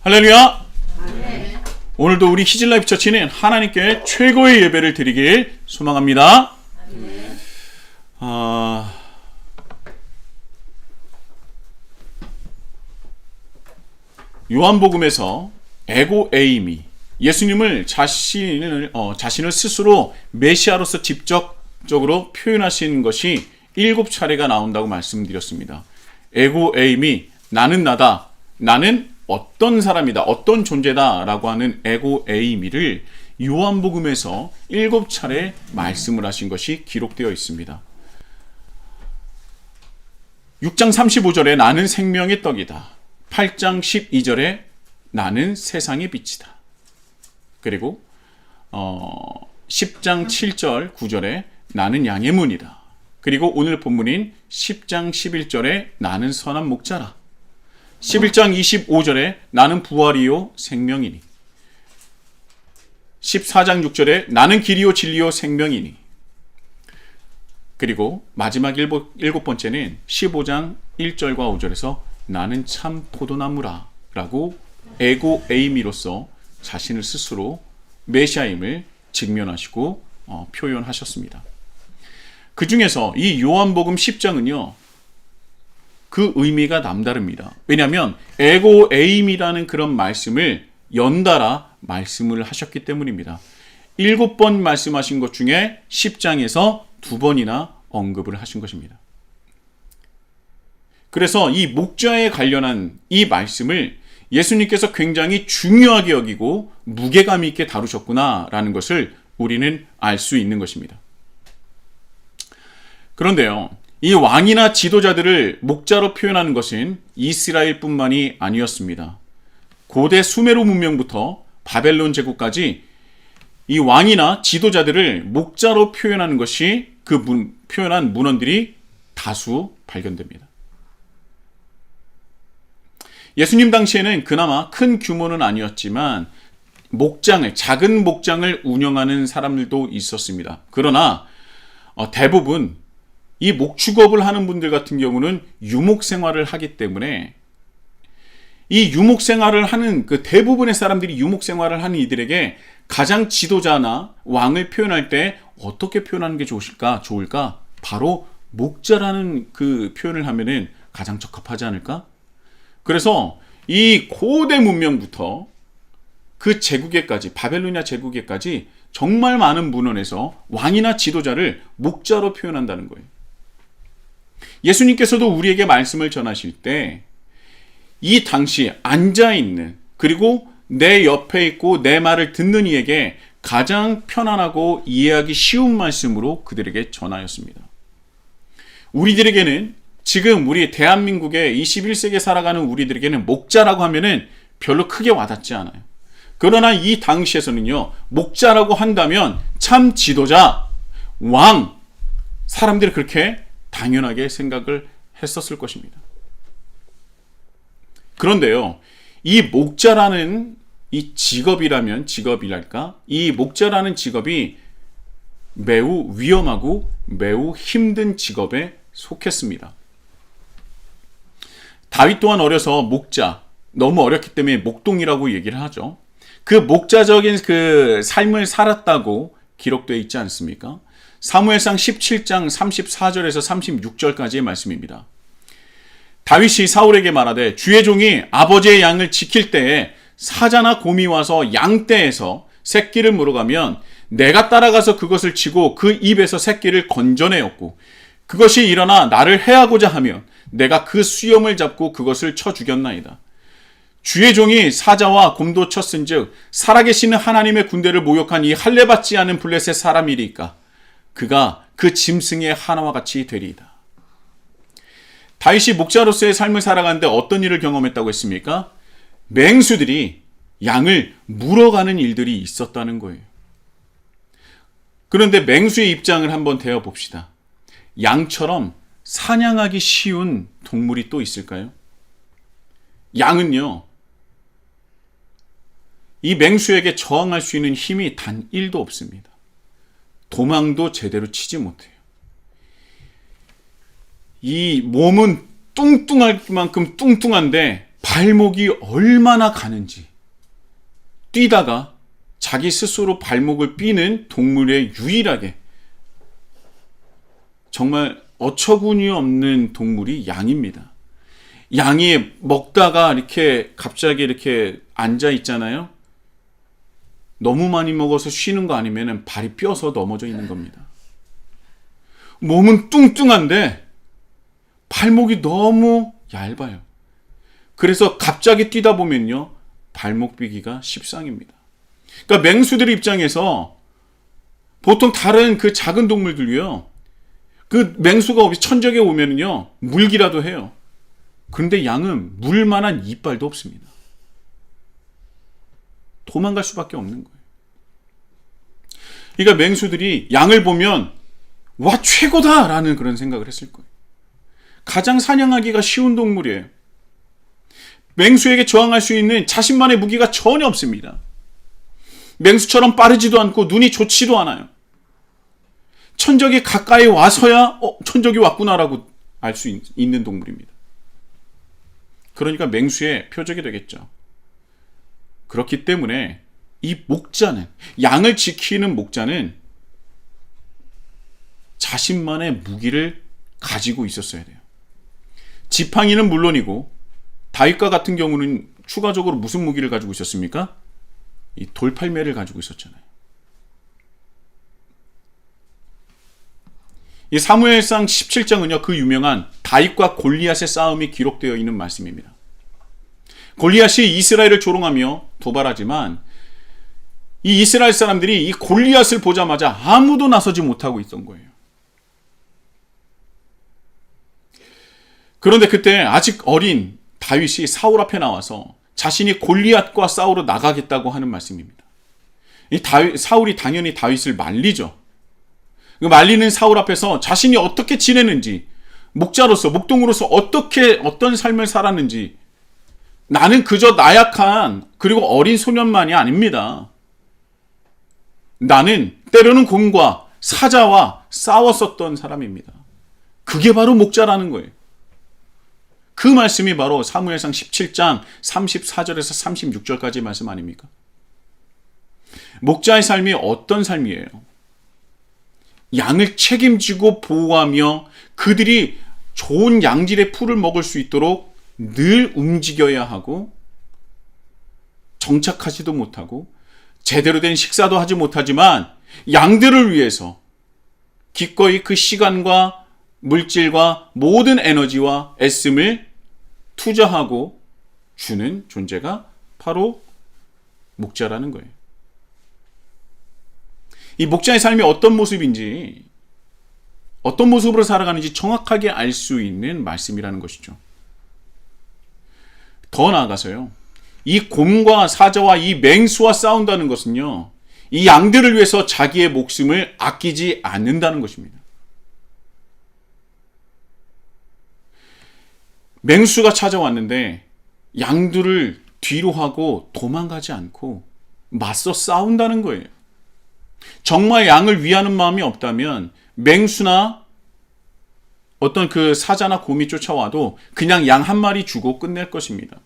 할렐루야! 오늘도 우리 히즐라이프 처치는 하나님께 최고의 예배를 드리길 소망합니다. 요한복음에서 에고에이미, 예수님을 자신을 스스로 메시아로서 직접적으로 표현하신 것이 7차례가 나온다고 말씀드렸습니다. 에고에이미, 나는 나다, 나는 어떤 사람이다, 어떤 존재다 라고 하는 에고에이미를 요한복음에서 7차례 말씀을 하신 것이 기록되어 있습니다. 6장 35절에 나는 생명의 떡이다. 8장 12절에 나는 세상의 빛이다. 그리고 10장 7절 9절에 나는 양의 문이다. 그리고 오늘 본문인 10장 11절에 나는 선한 목자라. 11장 25절에 나는 부활이요 생명이니. 14장 6절에 나는 길이요 진리요 생명이니. 그리고 마지막 일곱 번째는 15장 1절과 5절에서 나는 참 포도나무라 라고 에고에이미로서 자신을 스스로 메시아임을 직면하시고 표현하셨습니다. 그 중에서 이 요한복음 10장은요 그 의미가 남다릅니다. 왜냐하면 에고에임이라는 그런 말씀을 연달아 말씀을 하셨기 때문입니다. 7번 말씀하신 것 중에 10장에서 2번이나 언급을 하신 것입니다. 그래서 이 목자에 관련한 이 말씀을 예수님께서 굉장히 중요하게 여기고 무게감 있게 다루셨구나라는 것을 우리는 알 수 있는 것입니다. 그런데요, 이 왕이나 지도자들을 목자로 표현하는 것은 이스라엘뿐만이 아니었습니다. 고대 수메르 문명부터 바벨론 제국까지 이 왕이나 지도자들을 목자로 표현하는 것이 표현한 문헌들이 다수 발견됩니다. 예수님 당시에는 그나마 큰 규모는 아니었지만 작은 목장을 운영하는 사람들도 있었습니다. 그러나 대부분 이 목축업을 하는 분들 같은 경우는 유목생활을 하기 때문에 이 유목생활을 하는 그 대부분의 사람들이 유목생활을 하는 이들에게 가장 지도자나 왕을 표현할 때 어떻게 표현하는 게 좋을까? 바로 목자라는 그 표현을 하면은 가장 적합하지 않을까? 그래서 이 고대 문명부터 그 제국에까지, 바벨로니아 제국에까지 정말 많은 문헌에서 왕이나 지도자를 목자로 표현한다는 거예요. 예수님께서도 우리에게 말씀을 전하실 때 이 당시 앉아있는, 그리고 내 옆에 있고 내 말을 듣는 이에게 가장 편안하고 이해하기 쉬운 말씀으로 그들에게 전하였습니다. 우리들에게는 지금 우리 대한민국의 21세기에 살아가는 우리들에게는 목자라고 하면은 별로 크게 와닿지 않아요. 그러나 이 당시에서는요, 목자라고 한다면 참 지도자, 왕, 사람들이 그렇게 당연하게 생각을 했었을 것입니다. 그런데요, 이 목자라는 이 직업이랄까? 이 목자라는 직업이 매우 위험하고 매우 힘든 직업에 속했습니다. 다윗 또한 어려서 목자, 너무 어렸기 때문에 목동이라고 얘기를 하죠. 그 목자적인 그 삶을 살았다고 기록되어 있지 않습니까? 사무엘상 17장 34절에서 36절까지의 말씀입니다. 다윗이 사울에게 말하되 주의 종이 아버지의 양을 지킬 때에 사자나 곰이 와서 양떼에서 새끼를 물어가면 내가 따라가서 그것을 치고 그 입에서 새끼를 건져내었고 그것이 일어나 나를 해하고자 하면 내가 그 수염을 잡고 그것을 쳐 죽였나이다. 주의 종이 사자와 곰도 쳤은즉 살아계시는 하나님의 군대를 모욕한 이 할례받지 않은 블레셋 사람이리까 그가 그 짐승의 하나와 같이 되리이다. 다윗이 목자로서의 삶을 살아가는데 어떤 일을 경험했다고 했습니까? 맹수들이 양을 물어가는 일들이 있었다는 거예요. 그런데 맹수의 입장을 한번 대어 봅시다. 양처럼 사냥하기 쉬운 동물이 또 있을까요? 양은요, 이 맹수에게 저항할 수 있는 힘이 단 1도 없습니다. 도망도 제대로 치지 못해요. 이 몸은 뚱뚱할 만큼 뚱뚱한데 발목이 얼마나 가는지, 뛰다가 자기 스스로 발목을 삐는 동물의 유일하게 정말 어처구니 없는 동물이 양입니다. 양이 먹다가 이렇게 갑자기 이렇게 앉아 있잖아요. 너무 많이 먹어서 쉬는 거 아니면 발이 뼈서 넘어져 있는 겁니다. 몸은 뚱뚱한데 발목이 너무 얇아요. 그래서 갑자기 뛰다 보면요, 발목 삐기가 십상입니다. 그러니까 맹수들 입장에서 보통 다른 그 작은 동물들이요, 그 맹수가 없이 천적에 오면은요, 물기라도 해요. 그런데 양은 물만한 이빨도 없습니다. 도망갈 수밖에 없는 거예요. 그러니까 맹수들이 양을 보면 와, 최고다라는 그런 생각을 했을 거예요. 가장 사냥하기가 쉬운 동물이에요. 맹수에게 저항할 수 있는 자신만의 무기가 전혀 없습니다. 맹수처럼 빠르지도 않고 눈이 좋지도 않아요. 천적이 가까이 와서야 천적이 왔구나라고 알 수 있는 동물입니다. 그러니까 맹수의 표적이 되겠죠. 그렇기 때문에 이 목자는, 양을 지키는 목자는 자신만의 무기를 가지고 있었어야 돼요. 지팡이는 물론이고 다윗과 같은 경우는 추가적으로 무슨 무기를 가지고 있었습니까? 이 돌팔매를 가지고 있었잖아요. 이 사무엘상 17장은요, 그 유명한 다윗과 골리앗의 싸움이 기록되어 있는 말씀입니다. 골리앗이 이스라엘을 조롱하며 도발하지만 이 이스라엘 사람들이 이 골리앗을 보자마자 아무도 나서지 못하고 있던 거예요. 그런데 그때 아직 어린 다윗이 사울 앞에 나와서 자신이 골리앗과 싸우러 나가겠다고 하는 말씀입니다. 사울이 당연히 다윗을 말리죠. 말리는 사울 앞에서 자신이 어떻게 지내는지, 목자로서, 목동으로서 어떤 삶을 살았는지, 나는 그저 나약한 그리고 어린 소년만이 아닙니다. 나는 때로는 곰과 사자와 싸웠었던 사람입니다. 그게 바로 목자라는 거예요. 그 말씀이 바로 사무엘상 17장 34절에서 36절까지의 말씀 아닙니까? 목자의 삶이 어떤 삶이에요? 양을 책임지고 보호하며 그들이 좋은 양질의 풀을 먹을 수 있도록 늘 움직여야 하고, 정착하지도 못하고 제대로 된 식사도 하지 못하지만 양들을 위해서 기꺼이 그 시간과 물질과 모든 에너지와 애씀을 투자하고 주는 존재가 바로 목자라는 거예요. 이 목자의 삶이 어떤 모습인지, 어떤 모습으로 살아가는지 정확하게 알 수 있는 말씀이라는 것이죠. 더 나아가서요, 이 곰과 사자와 이 맹수와 싸운다는 것은요, 이 양들을 위해서 자기의 목숨을 아끼지 않는다는 것입니다. 맹수가 찾아왔는데 양들을 뒤로 하고 도망가지 않고 맞서 싸운다는 거예요. 정말 양을 위하는 마음이 없다면 맹수나 어떤 그 사자나 곰이 쫓아와도 그냥 양 한 마리 주고 끝낼 것입니다.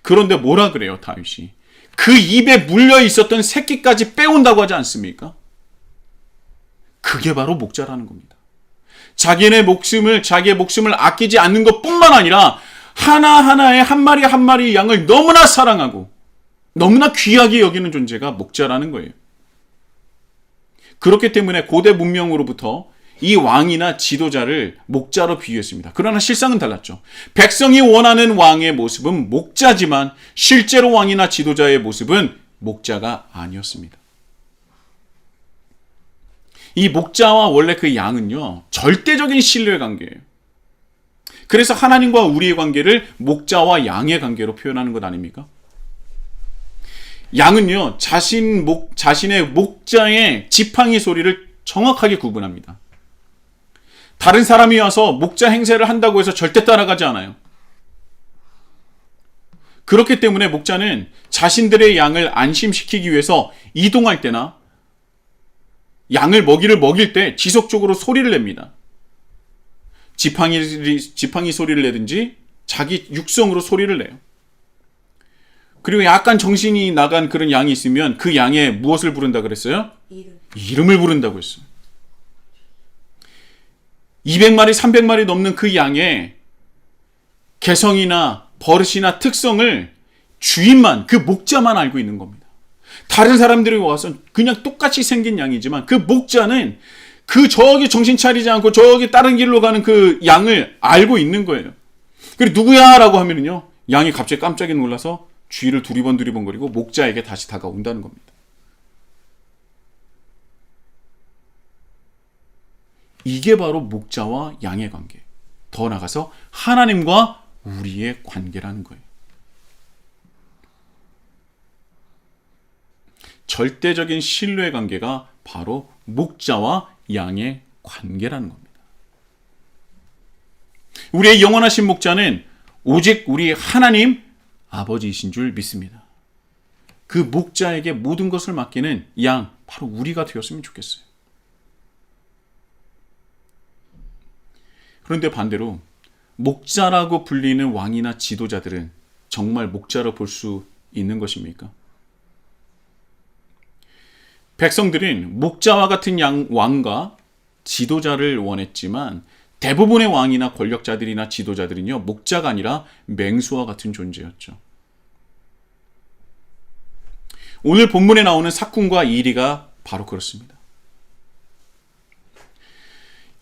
그런데 뭐라 그래요, 다윗이? 그 입에 물려 있었던 새끼까지 빼온다고 하지 않습니까? 그게 바로 목자라는 겁니다. 자기의 목숨을 아끼지 않는 것뿐만 아니라 하나하나의 한 마리 한 마리 양을 너무나 사랑하고 너무나 귀하게 여기는 존재가 목자라는 거예요. 그렇기 때문에 고대 문명으로부터 이 왕이나 지도자를 목자로 비유했습니다. 그러나 실상은 달랐죠. 백성이 원하는 왕의 모습은 목자지만 실제로 왕이나 지도자의 모습은 목자가 아니었습니다. 이 목자와 원래 그 양은요, 절대적인 신뢰 관계예요. 그래서 하나님과 우리의 관계를 목자와 양의 관계로 표현하는 것 아닙니까? 양은요, 자신의 목자의 지팡이 소리를 정확하게 구분합니다. 다른 사람이 와서 목자 행세를 한다고 해서 절대 따라가지 않아요. 그렇기 때문에 목자는 자신들의 양을 안심시키기 위해서 이동할 때나 양을 먹이를 먹일 때 지속적으로 소리를 냅니다. 지팡이 소리를 내든지 자기 육성으로 소리를 내요. 그리고 약간 정신이 나간 그런 양이 있으면 그 양에 무엇을 부른다 그랬어요? 이름을 부른다고 했어요. 200마리, 300마리 넘는 그 양의 개성이나 버릇이나 특성을 주인만, 그 목자만 알고 있는 겁니다. 다른 사람들이 와서 그냥 똑같이 생긴 양이지만 그 목자는 그 저기 정신 차리지 않고 저기 다른 길로 가는 그 양을 알고 있는 거예요. 그리고 누구야? 라고 하면은요, 양이 갑자기 깜짝이 놀라서 주위를 두리번거리고 목자에게 다시 다가온다는 겁니다. 이게 바로 목자와 양의 관계. 더 나아가서 하나님과 우리의 관계라는 거예요. 절대적인 신뢰 관계가 바로 목자와 양의 관계라는 겁니다. 우리의 영원하신 목자는 오직 우리 하나님 아버지이신 줄 믿습니다. 그 목자에게 모든 것을 맡기는 양, 바로 우리가 되었으면 좋겠어요. 그런데 반대로 목자라고 불리는 왕이나 지도자들은 정말 목자로 볼 수 있는 것입니까? 백성들은 목자와 같은 왕과 지도자를 원했지만 대부분의 왕이나 권력자들이나 지도자들은요, 목자가 아니라 맹수와 같은 존재였죠. 오늘 본문에 나오는 삭군과 이리가 바로 그렇습니다.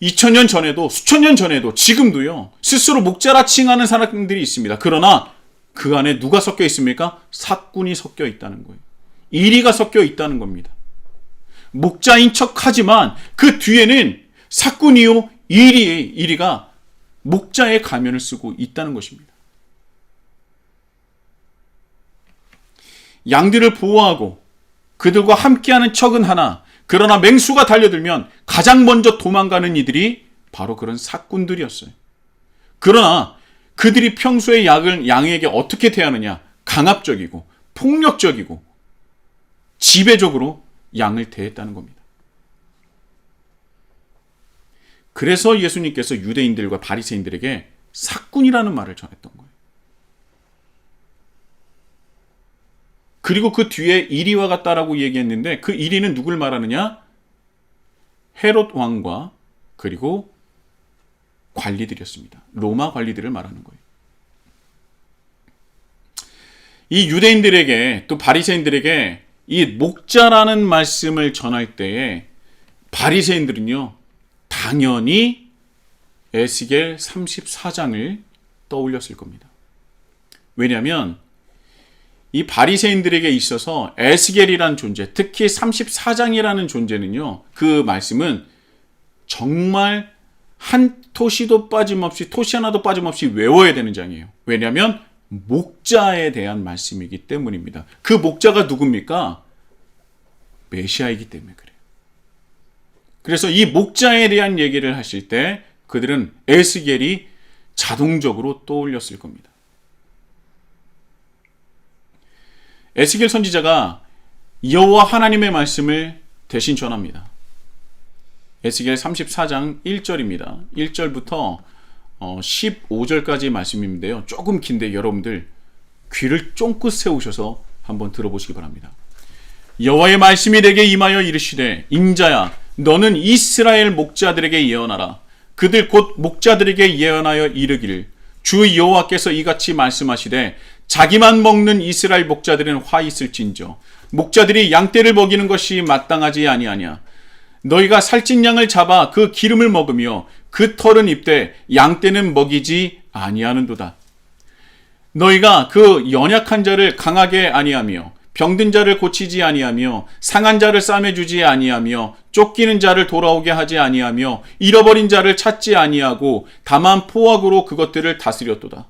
2000년 전에도, 수천 년 전에도, 지금도요, 스스로 목자라 칭하는 사람들이 있습니다. 그러나 그 안에 누가 섞여 있습니까? 삭군이 섞여 있다는 거예요. 이리가 섞여 있다는 겁니다. 목자인 척하지만 그 뒤에는 삭군이요, 이리가 목자의 가면을 쓰고 있다는 것입니다. 양들을 보호하고 그들과 함께하는 척은 하나, 그러나 맹수가 달려들면 가장 먼저 도망가는 이들이 바로 그런 삭군들이었어요. 그러나 그들이 평소에 양에게 어떻게 대하느냐? 강압적이고 폭력적이고 지배적으로 양을 대했다는 겁니다. 그래서 예수님께서 유대인들과 바리새인들에게 삭군이라는 말을 전했던 거예요. 그리고 그 뒤에 이리와 같다라고 얘기했는데 그 이리는 누굴 말하느냐? 헤롯 왕과 그리고 관리들이었습니다. 로마 관리들을 말하는 거예요. 이 유대인들에게 또 바리새인들에게 이 목자라는 말씀을 전할 때에 바리새인들은요, 당연히 에스겔 34장을 떠올렸을 겁니다. 왜냐하면 이 바리새인들에게 있어서 에스겔이라는 존재, 특히 34장이라는 존재는요, 그 말씀은 정말 한 토시도 빠짐없이, 토시 하나도 빠짐없이 외워야 되는 장이에요. 왜냐하면 목자에 대한 말씀이기 때문입니다. 그 목자가 누굽니까? 메시아이기 때문에 그래요. 그래서 이 목자에 대한 얘기를 하실 때 그들은 에스겔이 자동적으로 떠올렸을 겁니다. 에스겔 선지자가 여호와 하나님의 말씀을 대신 전합니다. 에스겔 34장 1절입니다. 1절부터 15절까지 말씀인데요. 조금 긴데 여러분들 귀를 쫑긋 세우셔서 한번 들어보시기 바랍니다. 여호와의 말씀이 내게 임하여 이르시되 인자야 너는 이스라엘 목자들에게 예언하라. 그들 곧 목자들에게 예언하여 이르기를 주 여호와께서 이같이 말씀하시되 자기만 먹는 이스라엘 목자들은 화 있을진저 목자들이 양떼를 먹이는 것이 마땅하지 아니하냐. 너희가 살찐 양을 잡아 그 기름을 먹으며 그 털은 입되 양떼는 먹이지 아니하는도다. 너희가 그 연약한 자를 강하게 아니하며 병든 자를 고치지 아니하며 상한 자를 싸매주지 아니하며 쫓기는 자를 돌아오게 하지 아니하며 잃어버린 자를 찾지 아니하고 다만 포악으로 그것들을 다스렸도다.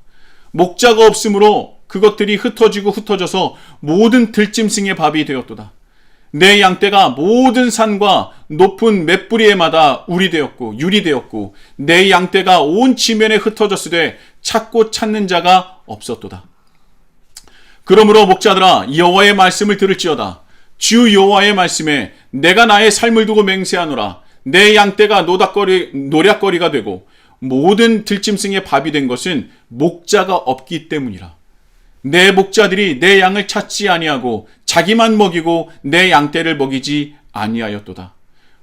목자가 없으므로 그것들이 흩어져서 모든 들짐승의 밥이 되었도다. 내 양떼가 모든 산과 높은 맷뿌리에마다 유리되었고 내 양떼가 온 지면에 흩어졌으되 찾고 찾는 자가 없었도다. 그러므로 목자들아 여호와의 말씀을 들을지어다. 주 여호와의 말씀에 내가 나의 삶을 두고 맹세하노라. 내 양떼가 노략거리가 되고 모든 들짐승의 밥이 된 것은 목자가 없기 때문이라. 내 목자들이 내 양을 찾지 아니하고 자기만 먹이고 내 양떼를 먹이지 아니하였도다.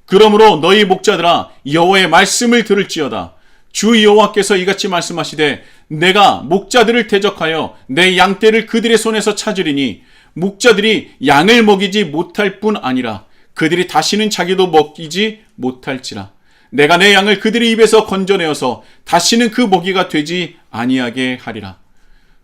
그러므로 너희 목자들아 여호와의 말씀을 들을지어다. 주 여호와께서 이같이 말씀하시되 내가 목자들을 대적하여 내 양떼를 그들의 손에서 찾으리니 목자들이 양을 먹이지 못할 뿐 아니라 그들이 다시는 자기도 먹이지 못할지라. 내가 내 양을 그들의 입에서 건져내어서 다시는 그 먹이가 되지 아니하게 하리라.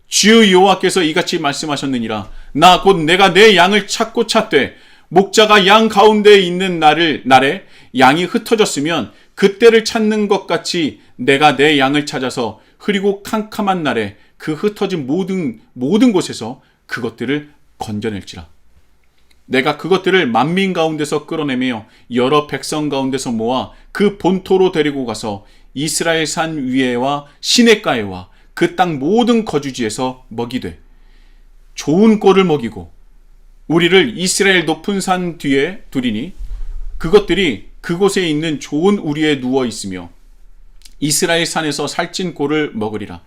주 여호와께서 이같이 말씀하셨느니라. 나 곧 내가 내 양을 찾고 찾되 목자가 양 가운데에 있는 날에 양이 흩어졌으면 그때를 찾는 것 같이 내가 내 양을 찾아서 흐리고 캄캄한 날에 그 흩어진 모든 곳에서 그것들을 건져낼지라. 내가 그것들을 만민 가운데서 끌어내며 여러 백성 가운데서 모아 그 본토로 데리고 가서 이스라엘 산 위에와 시냇가에와 그 땅 모든 거주지에서 먹이되 좋은 꼴을 먹이고 우리를 이스라엘 높은 산 뒤에 두리니 그것들이 그곳에 있는 좋은 우리에 누워 있으며 이스라엘 산에서 살찐 꼴을 먹으리라.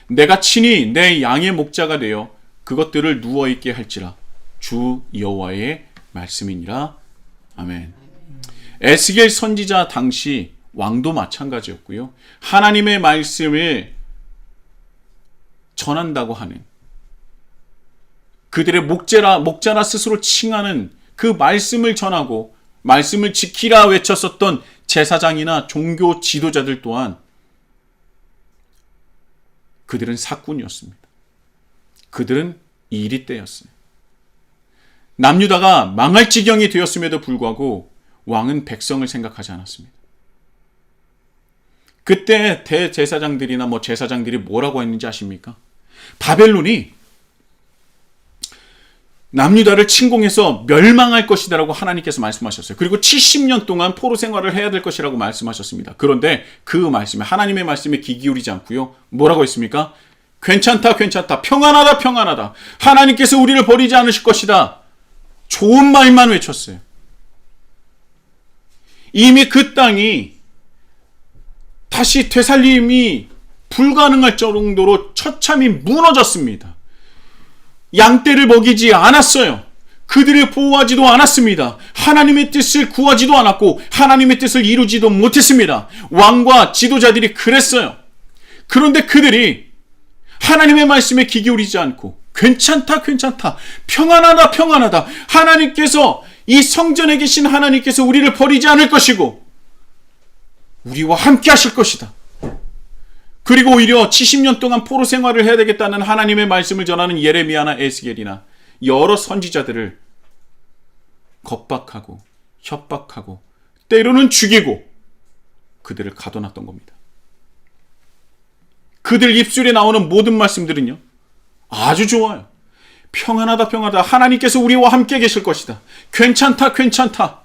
내가 친히 내 양의 목자가 되어 그것들을 누워 있게 할지라. 주 여호와의 말씀이니라. 아멘. 에스겔 선지자 당시 왕도 마찬가지였고요. 하나님의 말씀을 전한다고 하는 그들의 목자라 스스로 칭하는 그 말씀을 전하고 말씀을 지키라 외쳤었던 제사장이나 종교 지도자들 또한 그들은 사꾼이었습니다. 그들은 일이 때였어요. 남유다가 망할 지경이 되었음에도 불구하고 왕은 백성을 생각하지 않았습니다. 그때 대제사장들이나 제사장들이 뭐라고 했는지 아십니까? 바벨론이 남유다를 침공해서 멸망할 것이다라고 하나님께서 말씀하셨어요. 그리고 70년 동안 포로 생활을 해야 될 것이라고 말씀하셨습니다. 그런데 그 말씀에 하나님의 말씀에 귀 기울이지 않고요. 뭐라고 했습니까? 괜찮다, 괜찮다, 평안하다, 평안하다. 하나님께서 우리를 버리지 않으실 것이다. 좋은 말만 외쳤어요. 이미 그 땅이 다시 되살림이 불가능할 정도로 처참히 무너졌습니다. 양떼를 먹이지 않았어요. 그들을 보호하지도 않았습니다. 하나님의 뜻을 구하지도 않았고 하나님의 뜻을 이루지도 못했습니다. 왕과 지도자들이 그랬어요. 그런데 그들이 하나님의 말씀에 귀 기울이지 않고 괜찮다, 괜찮다, 평안하다, 평안하다, 하나님께서 이 성전에 계신 하나님께서 우리를 버리지 않을 것이고 우리와 함께 하실 것이다. 그리고 오히려 70년 동안 포로 생활을 해야 되겠다는 하나님의 말씀을 전하는 예레미야나 에스겔이나 여러 선지자들을 겁박하고 협박하고 때로는 죽이고 그들을 가둬놨던 겁니다. 그들 입술에 나오는 모든 말씀들은요, 아주 좋아요. 평안하다, 평안하다. 하나님께서 우리와 함께 계실 것이다. 괜찮다, 괜찮다.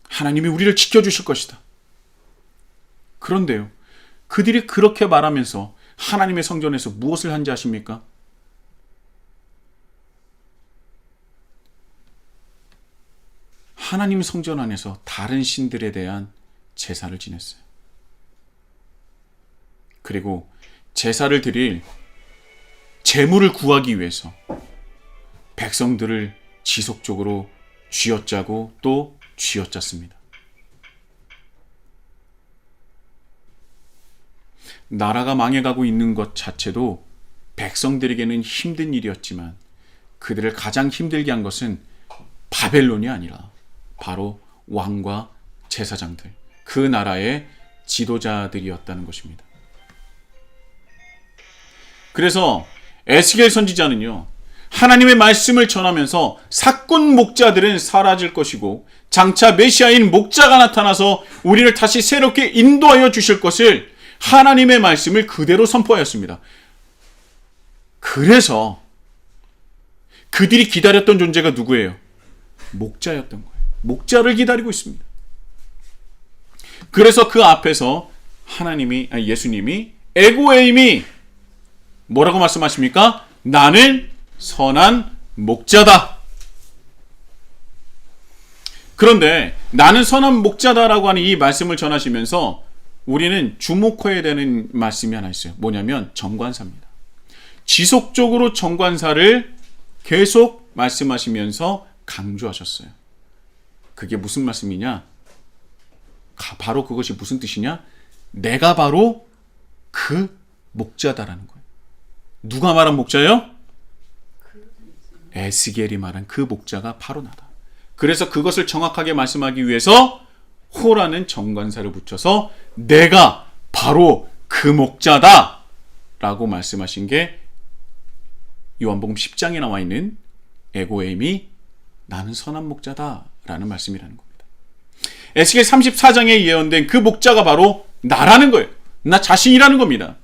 하나님이 우리를 지켜주실 것이다. 그런데요, 그들이 그렇게 말하면서 하나님의 성전에서 무엇을 한지 아십니까? 하나님 성전 안에서 다른 신들에 대한 제사를 지냈어요. 그리고 제사를 드릴 제물을 구하기 위해서 백성들을 지속적으로 쥐어짜고 또 쥐어짰습니다. 나라가 망해가고 있는 것 자체도 백성들에게는 힘든 일이었지만 그들을 가장 힘들게 한 것은 바벨론이 아니라 바로 왕과 제사장들, 그 나라의 지도자들이었다는 것입니다. 그래서 에스겔 선지자는요, 하나님의 말씀을 전하면서 사꾼 목자들은 사라질 것이고 장차 메시아인 목자가 나타나서 우리를 다시 새롭게 인도하여 주실 것을 하나님의 말씀을 그대로 선포하였습니다. 그래서 그들이 기다렸던 존재가 누구예요? 목자였던 거예요. 목자를 기다리고 있습니다. 그래서 그 앞에서 예수님이 에고에임이 뭐라고 말씀하십니까? 나는 선한 목자다. 그런데 나는 선한 목자다라고 하는 이 말씀을 전하시면서 우리는 주목해야 되는 말씀이 하나 있어요. 뭐냐면 정관사입니다. 지속적으로 정관사를 계속 말씀하시면서 강조하셨어요. 그게 무슨 말씀이냐? 바로 그것이 무슨 뜻이냐? 내가 바로 그 목자다라는 거예요. 누가 말한 목자예요? 에스겔이 말한 그 목자가 바로 나다. 그래서 그것을 정확하게 말씀하기 위해서 호라는 정관사를 붙여서 내가 바로 그 목자다 라고 말씀하신 게 요한복음 10장에 나와 있는 에고엠이 나는 선한 목자다 라는 말씀이라는 겁니다. 에스겔 34장에 예언된 그 목자가 바로 나라는 거예요. 나 자신이라는 겁니다.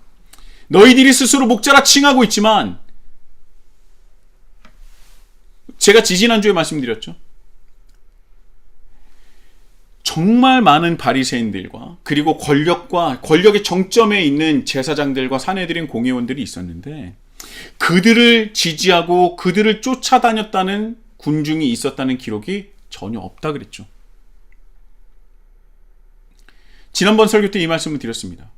너희들이 스스로 목자라 칭하고 있지만 제가 지지난주에 말씀드렸죠. 정말 많은 바리새인들과 그리고 권력의 정점에 있는 제사장들과 산헤드린 공회원들이 있었는데 그들을 지지하고 그들을 쫓아다녔다는 군중이 있었다는 기록이 전혀 없다 그랬죠. 지난번 설교 때 이 말씀을 드렸습니다.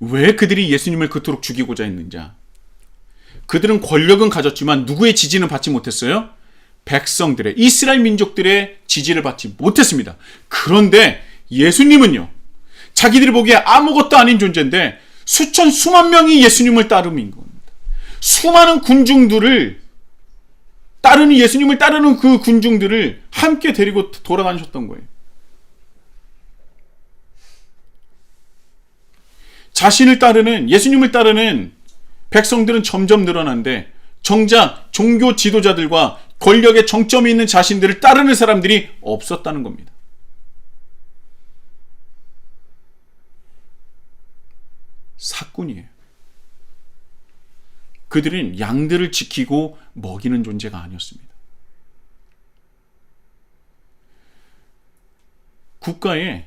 왜 그들이 예수님을 그토록 죽이고자 했는지. 그들은 권력은 가졌지만 누구의 지지는 받지 못했어요? 백성들의, 이스라엘 민족들의 지지를 받지 못했습니다. 그런데 예수님은요, 자기들이 보기에 아무것도 아닌 존재인데 수만 명이 예수님을 따르는 겁니다. 수많은 군중들을 예수님을 따르는 그 군중들을 함께 데리고 돌아다니셨던 거예요. 예수님을 따르는 백성들은 점점 늘어난데 정작 종교 지도자들과 권력의 정점에 있는 자신들을 따르는 사람들이 없었다는 겁니다. 사꾼이에요. 그들은 양들을 지키고 먹이는 존재가 아니었습니다. 국가에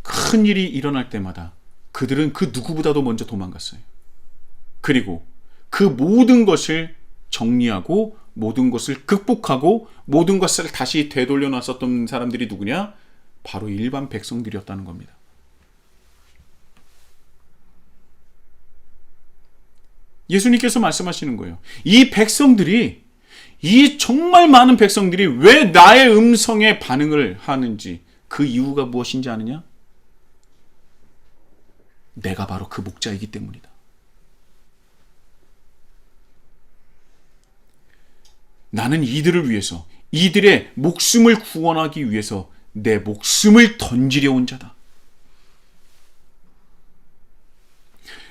큰 일이 일어날 때마다 그들은 그 누구보다도 먼저 도망갔어요. 그리고 그 모든 것을 정리하고 모든 것을 극복하고 모든 것을 다시 되돌려 놨었던 사람들이 누구냐? 바로 일반 백성들이었다는 겁니다. 예수님께서 말씀하시는 거예요. 이 정말 많은 백성들이 왜 나의 음성에 반응을 하는지 그 이유가 무엇인지 아느냐? 내가 바로 그 목자이기 때문이다. 나는 이들을 위해서, 이들의 목숨을 구원하기 위해서 내 목숨을 던지려 온 자다.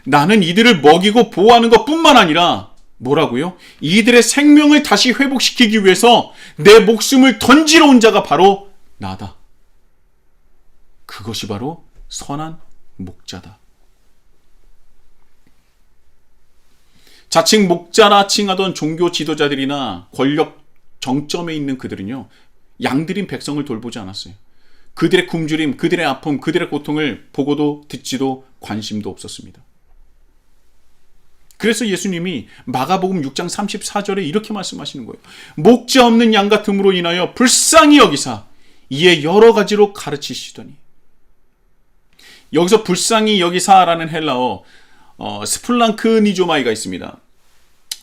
나는 이들을 먹이고 보호하는 것뿐만 아니라 뭐라고요? 이들의 생명을 다시 회복시키기 위해서 내 목숨을 던지러 온 자가 바로 나다. 그것이 바로 선한 목자다. 자칭 목자라 칭하던 종교 지도자들이나 권력 정점에 있는 그들은요, 양들인 백성을 돌보지 않았어요. 그들의 굶주림, 그들의 아픔, 그들의 고통을 보고도 듣지도 관심도 없었습니다. 그래서 예수님이 마가복음 6장 34절에 이렇게 말씀하시는 거예요. 목자 없는 양 같음으로 인하여 불쌍히 여기사 이에 여러 가지로 가르치시더니. 여기서 불쌍히 여기사라는 헬라어 스플랑크니조마이가 있습니다.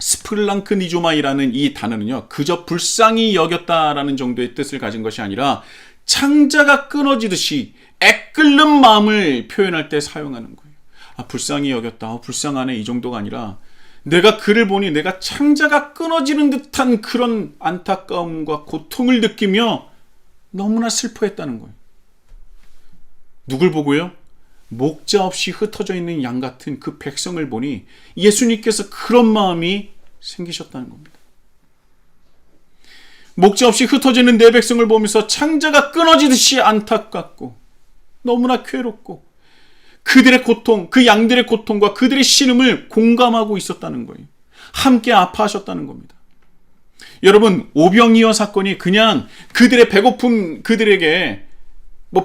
스플랑크니조마이라는 이 단어는요, 그저 불쌍히 여겼다라는 정도의 뜻을 가진 것이 아니라 창자가 끊어지듯이 애끓는 마음을 표현할 때 사용하는 거예요. 불쌍히 여겼다, 불쌍하네, 이 정도가 아니라 내가 그를 보니 내가 창자가 끊어지는 듯한 그런 안타까움과 고통을 느끼며 너무나 슬퍼했다는 거예요. 누굴 보고요? 목자 없이 흩어져 있는 양 같은 그 백성을 보니 예수님께서 그런 마음이 생기셨다는 겁니다. 목자 없이 흩어져 있는 내 백성을 보면서 창자가 끊어지듯이 안타깝고 너무나 괴롭고 그들의 고통, 그 양들의 고통과 그들의 신음을 공감하고 있었다는 거예요. 함께 아파하셨다는 겁니다. 여러분, 오병이어 사건이 그냥 그들의 배고픔, 그들에게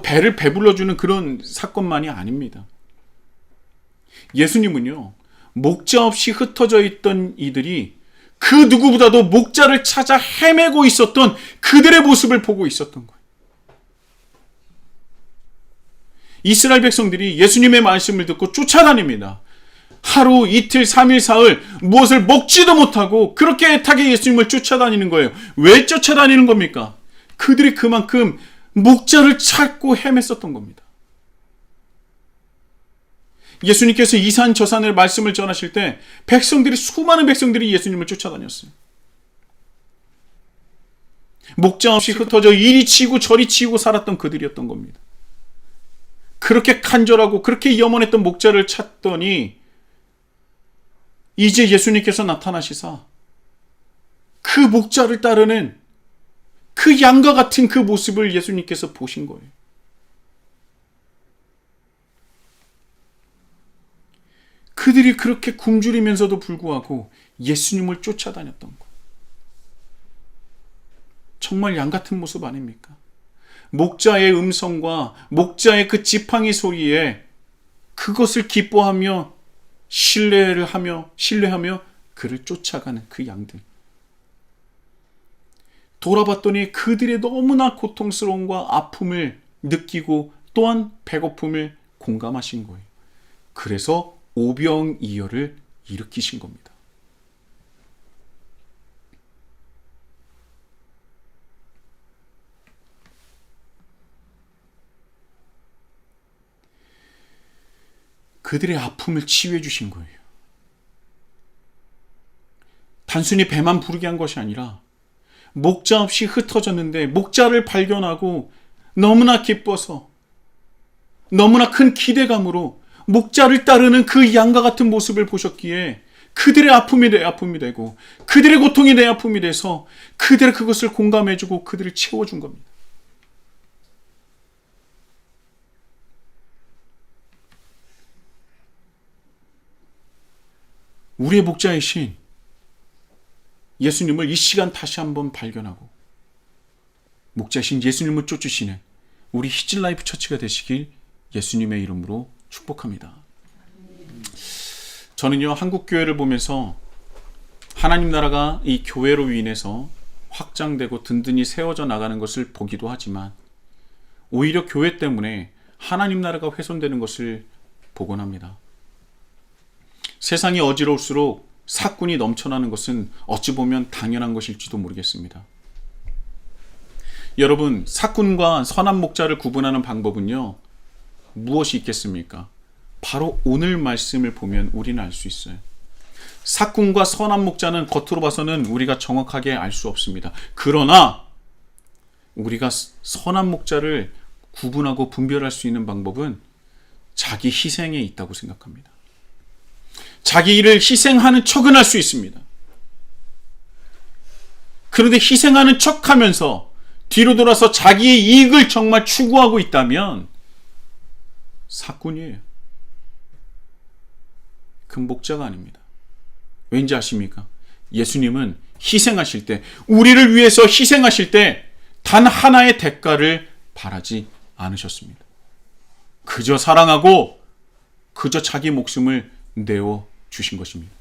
배를 배불러주는 그런 사건만이 아닙니다. 예수님은요, 목자 없이 흩어져 있던 이들이 그 누구보다도 목자를 찾아 헤매고 있었던 그들의 모습을 보고 있었던 거예요. 이스라엘 백성들이 예수님의 말씀을 듣고 쫓아다닙니다. 하루, 이틀, 3일, 사흘 무엇을 먹지도 못하고 그렇게 애타게 예수님을 쫓아다니는 거예요. 왜 쫓아다니는 겁니까? 그들이 그만큼 목자를 찾고 헤맸었던 겁니다. 예수님께서 이 산 저 산을 말씀을 전하실 때 수많은 백성들이 예수님을 쫓아다녔어요. 목자 없이 흩어져 이리 치고 저리 치고 살았던 그들이었던 겁니다. 그렇게 간절하고 그렇게 염원했던 목자를 찾더니 이제 예수님께서 나타나시사 그 목자를 따르는 그 양과 같은 그 모습을 예수님께서 보신 거예요. 그들이 그렇게 굶주리면서도 불구하고 예수님을 쫓아다녔던 것. 정말 양 같은 모습 아닙니까? 목자의 음성과 목자의 그 지팡이 소리에 그것을 기뻐하며 신뢰하며 그를 쫓아가는 그 양들. 돌아봤더니 그들의 너무나 고통스러움과 아픔을 느끼고 또한 배고픔을 공감하신 거예요. 그래서 오병이어를 일으키신 겁니다. 그들의 아픔을 치유해 주신 거예요. 단순히 배만 부르게 한 것이 아니라 목자 없이 흩어졌는데 목자를 발견하고 너무나 기뻐서 너무나 큰 기대감으로 목자를 따르는 그 양과 같은 모습을 보셨기에 그들의 아픔이 내 아픔이 되고 그들의 고통이 내 아픔이 돼서 그들의 그것을 공감해주고 그들을 채워준 겁니다. 우리의 목자이신 예수님을 이 시간 다시 한번 발견하고 목자이신 예수님을 쫓으시는 우리 히즐라이프 처치가 되시길 예수님의 이름으로 축복합니다. 저는요, 한국 교회를 보면서 하나님 나라가 이 교회로 인해서 확장되고 든든히 세워져 나가는 것을 보기도 하지만 오히려 교회 때문에 하나님 나라가 훼손되는 것을 보곤 합니다. 세상이 어지러울수록 사꾼이 넘쳐나는 것은 어찌 보면 당연한 것일지도 모르겠습니다. 여러분, 사꾼과 선한 목자를 구분하는 방법은요, 무엇이 있겠습니까? 바로 오늘 말씀을 보면 우리는 알 수 있어요. 사꾼과 선한 목자는 겉으로 봐서는 우리가 정확하게 알 수 없습니다. 그러나 우리가 선한 목자를 구분하고 분별할 수 있는 방법은 자기 희생에 있다고 생각합니다. 자기 일을 희생하는 척은 할 수 있습니다. 그런데 희생하는 척하면서 뒤로 돌아서 자기의 이익을 정말 추구하고 있다면 사꾼이에요. 그 목자가 아닙니다. 왠지 아십니까? 예수님은 희생하실 때, 우리를 위해서 희생하실 때 단 하나의 대가를 바라지 않으셨습니다. 그저 사랑하고 그저 자기 목숨을 내어 주신 것입니다.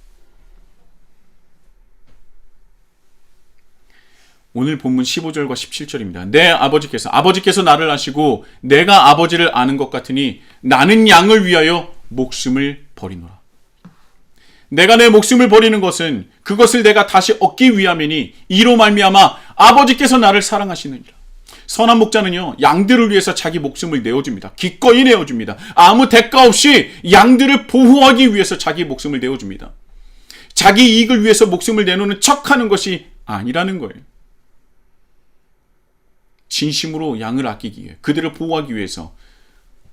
오늘 본문 15절과 17절입니다. 내 아버지께서 나를 아시고 내가 아버지를 아는 것 같으니 나는 양을 위하여 목숨을 버리노라. 내가 내 목숨을 버리는 것은 그것을 내가 다시 얻기 위함이니 이로 말미암아 아버지께서 나를 사랑하시느니라. 선한 목자는요, 양들을 위해서 자기 목숨을 내어줍니다. 기꺼이 내어줍니다. 아무 대가 없이 양들을 보호하기 위해서 자기 목숨을 내어줍니다. 자기 이익을 위해서 목숨을 내놓는 척하는 것이 아니라는 거예요. 진심으로 양을 아끼기 위해, 그들을 보호하기 위해서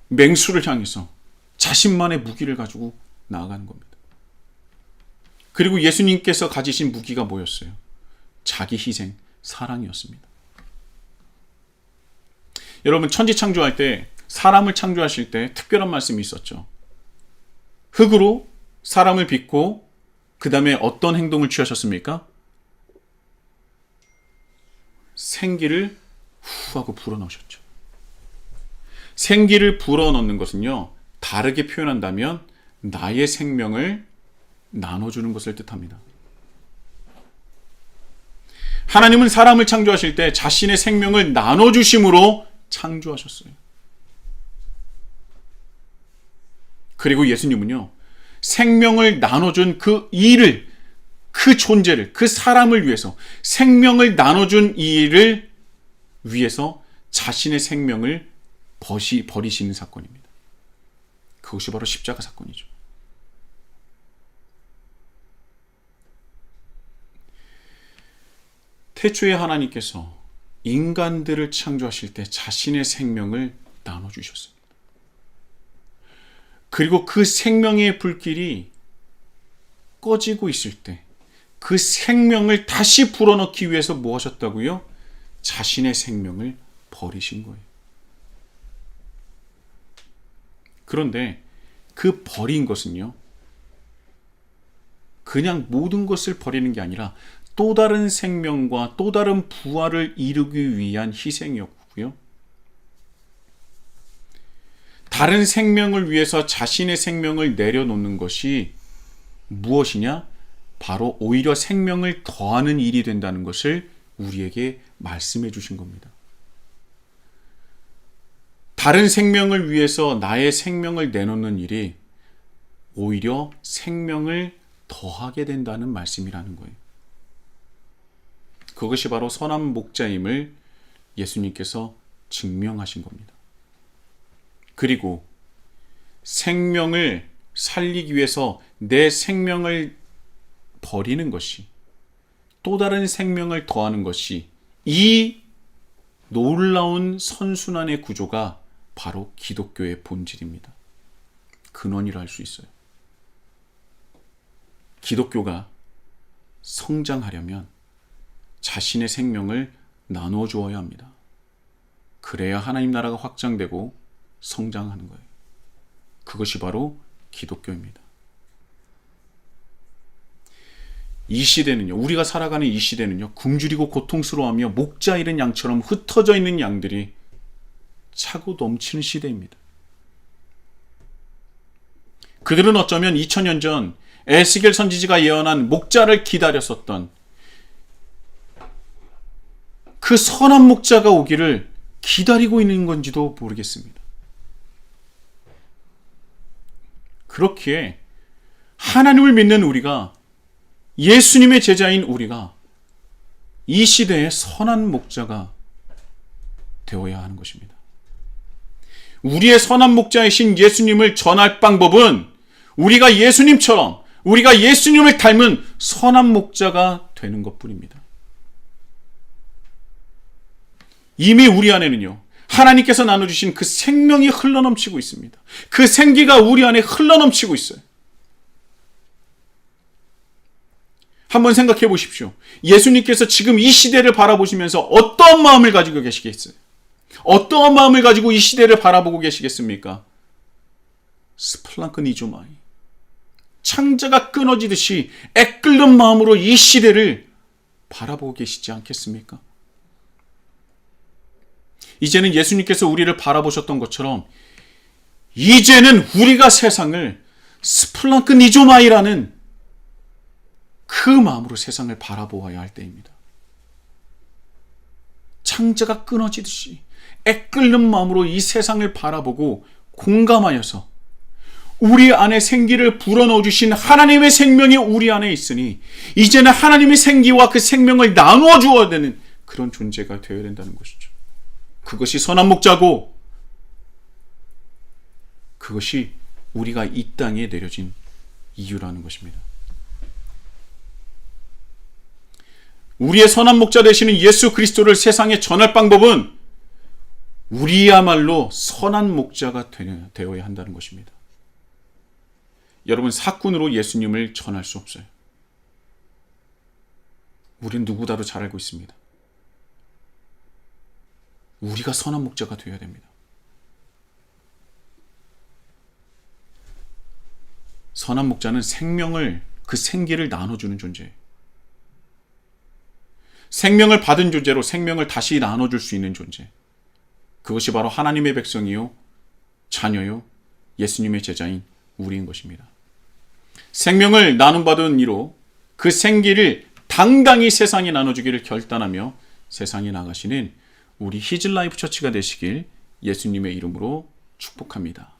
맹수를 향해서 자신만의 무기를 가지고 나아가는 겁니다. 그리고 예수님께서 가지신 무기가 뭐였어요? 자기 희생, 사랑이었습니다. 여러분, 천지 창조할 때, 사람을 창조하실 때 특별한 말씀이 있었죠. 흙으로 사람을 빚고 그 다음에 어떤 행동을 취하셨습니까? 생기를 후 하고 불어넣으셨죠. 생기를 불어넣는 것은요, 다르게 표현한다면 나의 생명을 나눠주는 것을 뜻합니다. 하나님은 사람을 창조하실 때 자신의 생명을 나눠주심으로 창조하셨어요. 그리고 예수님은요, 생명을 나눠준 그 일을, 그 존재를, 그 사람을 위해서 생명을 나눠준 이 일을 위해서 자신의 생명을 버리시는 사건입니다. 그것이 바로 십자가 사건이죠. 태초에 하나님께서 인간들을 창조하실 때 자신의 생명을 나눠주셨습니다. 그리고 그 생명의 불길이 꺼지고 있을 때 그 생명을 다시 불어넣기 위해서 뭐 하셨다고요? 자신의 생명을 버리신 거예요. 그런데 그 버린 것은요, 그냥 모든 것을 버리는 게 아니라 또 다른 생명과 또 다른 부활을 이루기 위한 희생이었고요. 다른 생명을 위해서 자신의 생명을 내려놓는 것이 무엇이냐? 바로 오히려 생명을 더하는 일이 된다는 것을 우리에게 말씀해 주신 겁니다. 다른 생명을 위해서 나의 생명을 내놓는 일이 오히려 생명을 더하게 된다는 말씀이라는 거예요. 그것이 바로 선한 목자임을 예수님께서 증명하신 겁니다. 그리고 생명을 살리기 위해서 내 생명을 버리는 것이, 또 다른 생명을 더하는 것이, 이 놀라운 선순환의 구조가 바로 기독교의 본질입니다. 근원이라 할 수 있어요. 기독교가 성장하려면 자신의 생명을 나누어 주어야 합니다. 그래야 하나님 나라가 확장되고 성장하는 거예요. 그것이 바로 기독교입니다. 이 시대는요, 우리가 살아가는 이 시대는요, 굶주리고 고통스러워하며 목자 잃은 양처럼 흩어져 있는 양들이 차고 넘치는 시대입니다. 그들은 어쩌면 2000년 전 에스겔 선지자가 예언한 목자를 기다렸었던 그 선한 목자가 오기를 기다리고 있는 건지도 모르겠습니다. 그렇기에 하나님을 믿는 우리가, 예수님의 제자인 우리가 이 시대의 선한 목자가 되어야 하는 것입니다. 우리의 선한 목자이신 예수님을 전할 방법은 우리가 예수님처럼, 우리가 예수님을 닮은 선한 목자가 되는 것뿐입니다. 이미 우리 안에는요, 하나님께서 나눠주신 그 생명이 흘러넘치고 있습니다. 그 생기가 우리 안에 흘러넘치고 있어요. 한번 생각해 보십시오. 예수님께서 지금 이 시대를 바라보시면서 어떠한 마음을 가지고 계시겠어요? 어떠한 마음을 가지고 이 시대를 바라보고 계시겠습니까? 스플랑크니조마이, 창자가 끊어지듯이 애끓는 마음으로 이 시대를 바라보고 계시지 않겠습니까? 이제는 예수님께서 우리를 바라보셨던 것처럼 이제는 우리가 세상을 스플랑크니조마이라는 그 마음으로 세상을 바라보아야 할 때입니다. 창자가 끊어지듯이 애끓는 마음으로 이 세상을 바라보고 공감하여서 우리 안에 생기를 불어넣어 주신 하나님의 생명이 우리 안에 있으니 이제는 하나님의 생기와 그 생명을 나누어 주어야 되는 그런 존재가 되어야 된다는 것이죠. 그것이 선한 목자고, 그것이 우리가 이 땅에 내려진 이유라는 것입니다. 우리의 선한 목자 되시는 예수 그리스도를 세상에 전할 방법은 우리야말로 선한 목자가 되어야 한다는 것입니다. 여러분, 사꾼으로 예수님을 전할 수 없어요. 우리는 누구보다도 잘 알고 있습니다. 우리가 선한 목자가 되어야 됩니다. 선한 목자는 생명을, 그 생기를 나눠주는 존재예요. 생명을 받은 존재로 생명을 다시 나눠줄 수 있는 존재. 그것이 바로 하나님의 백성이요, 자녀요, 예수님의 제자인 우리인 것입니다. 생명을 나눔받은 이로 그 생기를 당당히 세상에 나눠주기를 결단하며 세상에 나가시는 우리 히즐라이프 처치가 되시길 예수님의 이름으로 축복합니다.